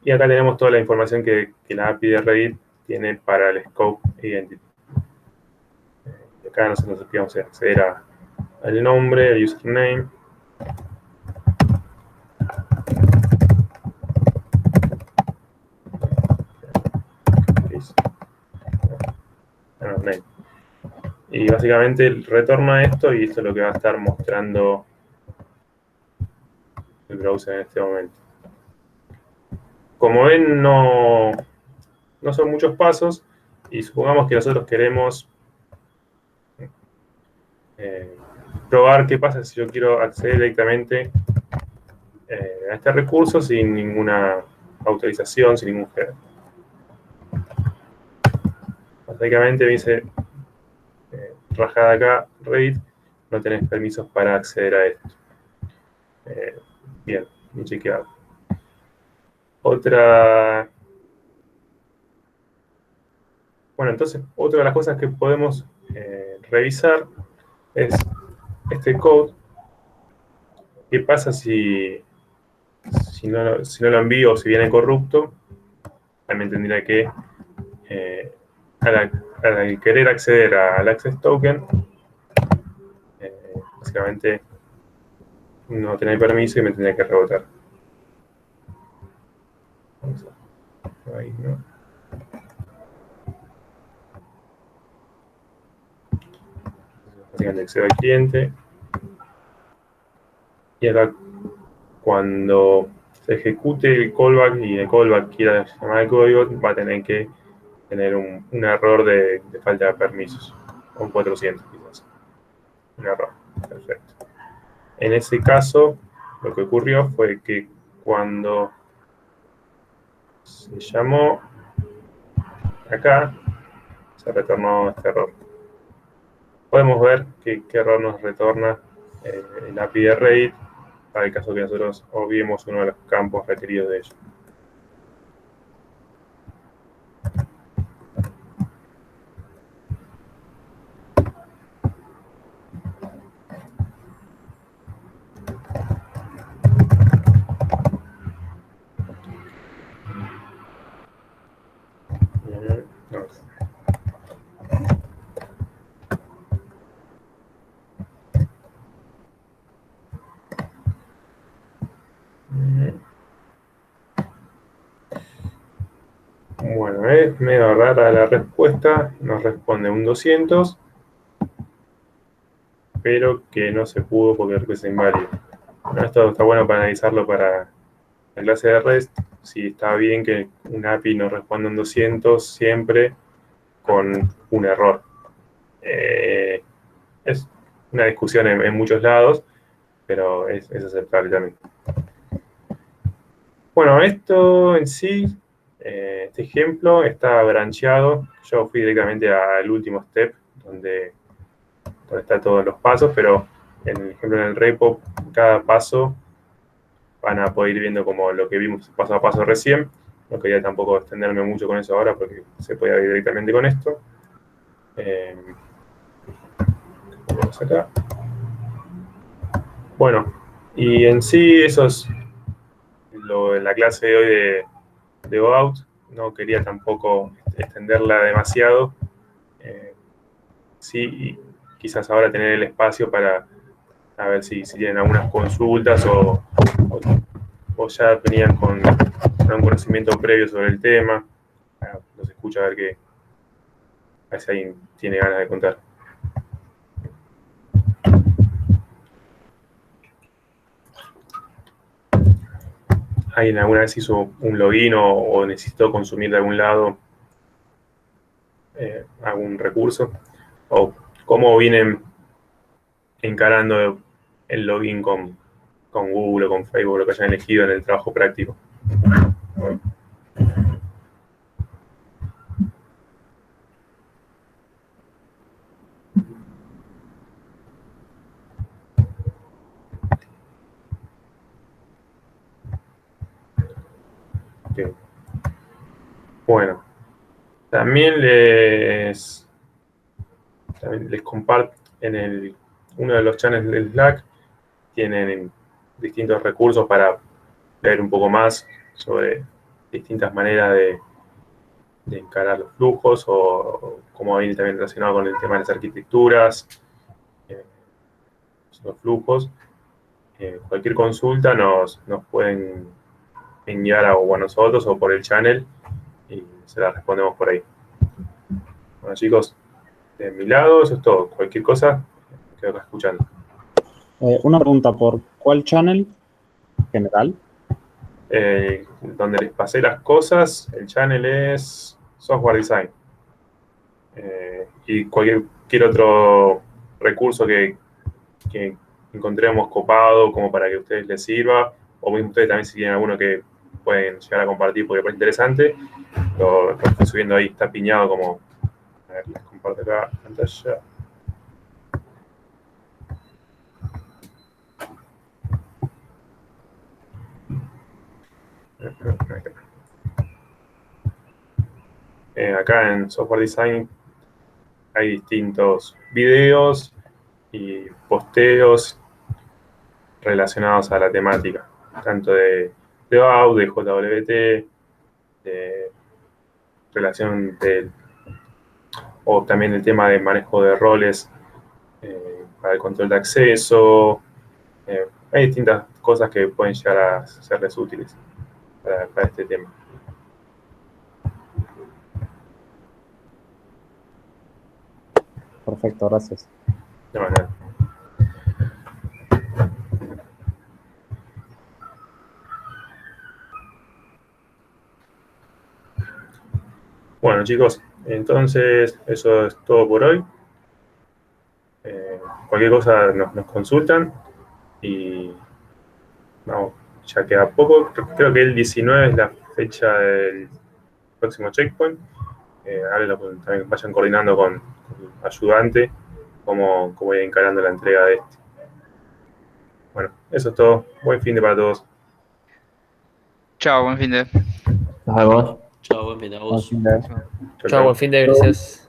Y acá tenemos toda la información que la API de RAID tiene para el scope identity. Y acá nosotros podemos acceder al nombre, al username. Y básicamente retorna esto y esto es lo que va a estar mostrando el browser en este momento. Como ven, no son muchos pasos y supongamos que nosotros queremos probar qué pasa si yo quiero acceder directamente a este recurso sin ninguna autorización, sin ningún header. Básicamente me dice, rajada acá, RAID, no tenés permisos para acceder a esto. Bien, bien chequeado. Bueno, entonces, otra de las cosas que podemos revisar es este code. ¿Qué pasa si no lo envío o si viene corrupto? También tendría que, al querer acceder al access token, básicamente no tener permiso y me tendría que rebotar. Ahí, ¿no? Básicamente accedo al cliente. Y acá, cuando se ejecute el callback y el callback quiera llamar al código, va a tener que tener un error de falta de permisos. Un 400 quizás. Un error. Perfecto. En ese caso, lo que ocurrió fue que cuando se llamó acá, se retornó este error. Podemos ver qué error nos retorna el API de RAID para el caso que nosotros obviemos uno de los campos requeridos de ello. Bueno, es medio rara la respuesta, nos responde un 200, pero que no se pudo porque es inválido. Bueno, esto está bueno para analizarlo para la clase de REST. si está bien que un API nos responda un 200 siempre con un error. Es una discusión en muchos lados, pero es aceptable también. Bueno, esto en sí, este ejemplo está brancheado. Yo fui directamente al último step, donde están todos los pasos, pero en el ejemplo en el repo, cada paso van a poder ir viendo como lo que vimos paso a paso recién. No quería tampoco extenderme mucho con eso ahora, porque se puede ir directamente con esto. Vamos acá. Bueno, y en sí eso es lo de la clase de hoy de OAuth. No quería tampoco extenderla demasiado. Sí, quizás ahora tener el espacio para a ver si tienen algunas consultas o ya venían con un conocimiento previo sobre el tema. Los escucho a ver si alguien tiene ganas de contar. ¿Alguien alguna vez hizo un login o necesitó consumir de algún lado algún recurso? ¿O cómo vienen encarando el login con Google o con Facebook, lo que hayan elegido en el trabajo práctico? Okay. Bueno, también les comparto en uno de los channels del Slack, tienen distintos recursos para leer un poco más sobre distintas maneras de encarar los flujos o cómo viene también relacionado con el tema de las arquitecturas, los flujos. Cualquier consulta nos pueden enviar a nosotros o por el channel y se la respondemos por ahí. Bueno, chicos, de mi lado eso es todo. Cualquier cosa, me quedo acá escuchando. Una pregunta, ¿por cuál channel general? Donde les pasé las cosas, el channel es Software Design. Y cualquier otro recurso que encontremos copado como para que a ustedes les sirva, o mismo ustedes también si tienen alguno que pueden llegar a compartir porque parece interesante, lo estoy subiendo ahí, está piñado como... A ver, les comparto acá la pantalla. Acá en Software Design hay distintos videos y posteos relacionados a la temática, tanto de OAuth, de JWT, de relación o también el tema de manejo de roles para el control de acceso. Hay distintas cosas que pueden llegar a serles útiles para este tema. Perfecto, gracias. De manera. Bueno, chicos, entonces eso es todo por hoy. Cualquier cosa nos consultan y vamos, ya queda poco. Creo que el 19 es la fecha del próximo checkpoint. Ahora también vayan coordinando con el ayudante cómo ir encarando la entrega de este. Bueno, eso es todo. Buen fin de para todos. Chao, buen fin de. Nos vemos. Chao, buen fin a vos. Buen fin de- Chau, Chao, buen fin de, gracias.